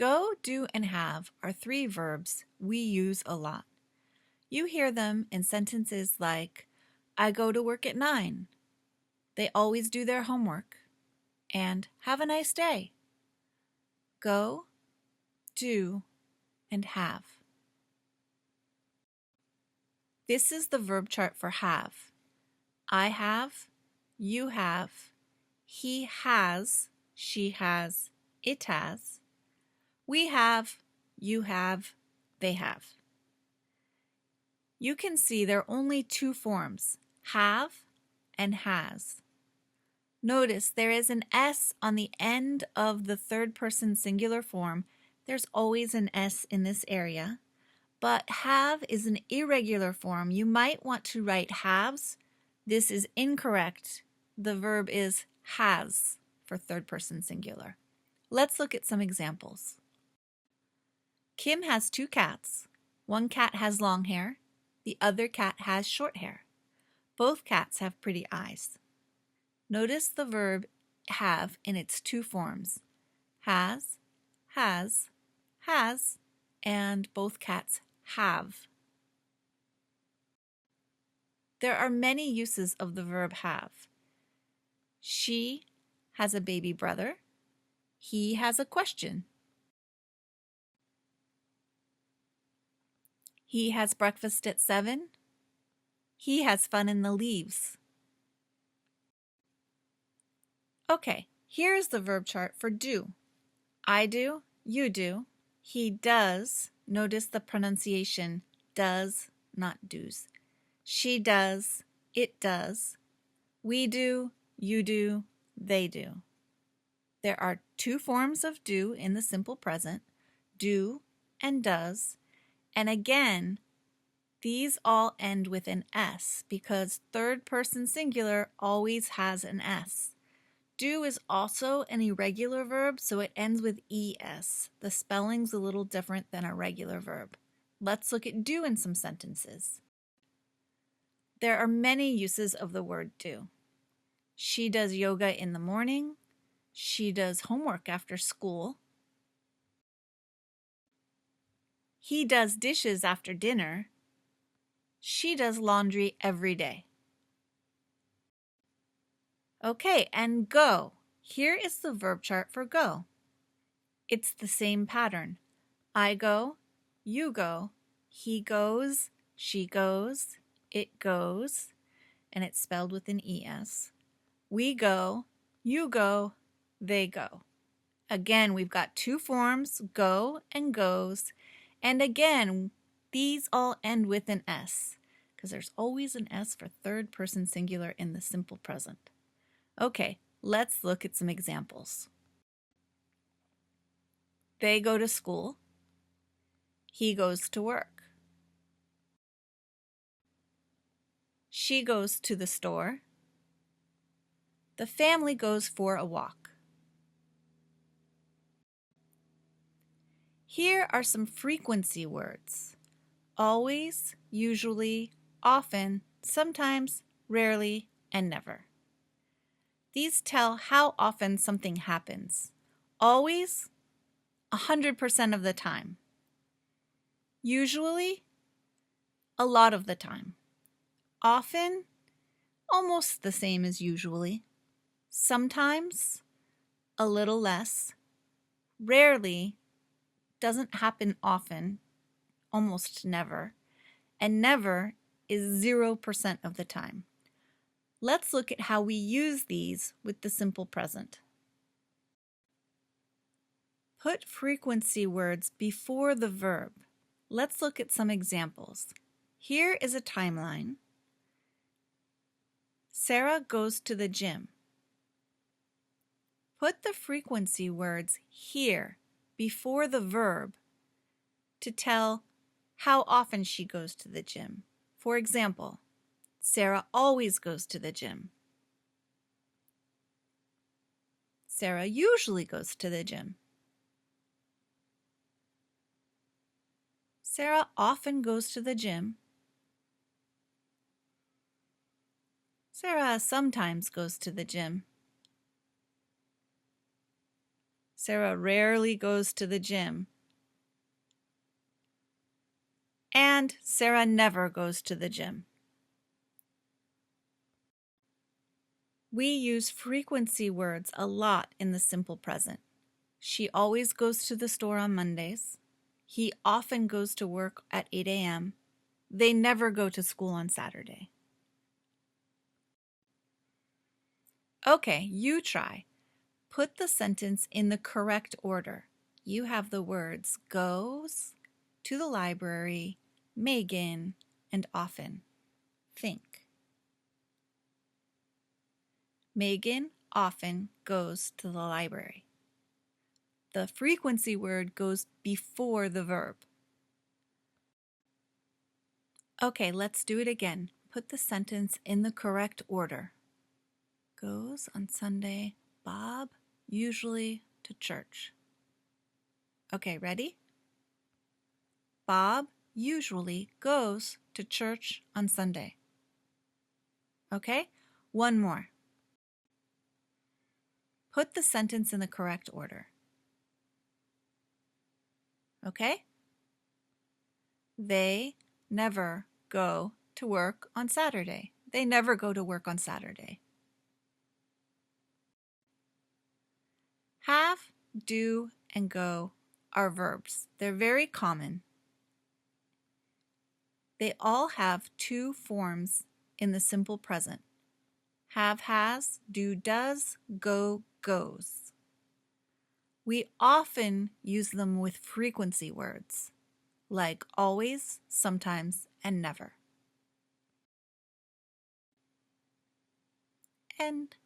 Go, do, and have are three verbs we use a lot. You hear them in sentences like, I go to work at 9. They always do their homework. And have a nice day. Go, do, and have. This is the verb chart for have. I have, you have, he has, she has, it has. We have, you have, they have. You can see there are only two forms, have and has. Notice there is an S on the end of the third person singular form. There's always an S in this area. But have is an irregular form. You might want to write haves. This is incorrect. The verb is has for third person singular. Let's look at some examples. Kim has 2 cats. One cat has long hair. The other cat has short hair. Both cats have pretty eyes. Notice the verb have in its two forms, has, and both cats have. There are many uses of the verb have. She has a baby brother. He has a question. He has breakfast at 7. He has fun in the leaves. Okay, here's the verb chart for do. I do, you do, he does. Notice the pronunciation does, not do's. She does, it does. We do, you do, they do. There are two forms of do in the simple present, do and does. And again, these all end with an S because third person singular always has an S. Do is also an irregular verb, so it ends with ES. The spelling's a little different than a regular verb. Let's look at do in some sentences. There are many uses of the word do. She does yoga in the morning. She does homework after school. He does dishes after dinner. She does laundry every day. Okay, and go. Here is the verb chart for go. It's the same pattern. I go, you go, he goes, she goes, it goes, and it's spelled with an ES. We go, you go, they go. Again, we've got two forms, go and goes, and again, these all end with an S, because there's always an S for third person singular in the simple present. Okay, let's look at some examples. They go to school. He goes to work. She goes to the store. The family goes for a walk. Here are some frequency words. Always, usually, often, sometimes, rarely, and never. These tell how often something happens. Always, 100% of the time. Usually, a lot of the time. Often, almost the same as usually. Sometimes, a little less. Rarely, doesn't happen often, almost never. And never is 0% of the time. Let's look at how we use these with the simple present. Put frequency words before the verb. Let's look at some examples. Here is a timeline. Sarah goes to the gym. Put the frequency words here before the verb to tell how often she goes to the gym. For example, Sarah always goes to the gym. Sarah usually goes to the gym. Sarah often goes to the gym. Sarah sometimes goes to the gym. Sarah rarely goes to the gym. And Sarah never goes to the gym. We use frequency words a lot in the simple present. She always goes to the store on Mondays. He often goes to work at 8 a.m. They never go to school on Saturday. Okay, you try. Put the sentence in the correct order. You have the words goes, to the library, Megan, and often. Think. Megan often goes to the library. The frequency word goes before the verb. Okay, let's do it again. Put the sentence in the correct order. Goes on Sunday. Bob usually to church. Okay, ready? Bob usually goes to church on Sunday. Okay, one more. Put the sentence in the correct order. Okay? They never go to work on Saturday. They never go to work on Saturday. Have, do, and go are verbs. They're very common. They all have two forms in the simple present. Have has, do does, go goes. We often use them with frequency words, like always, sometimes, and never. End.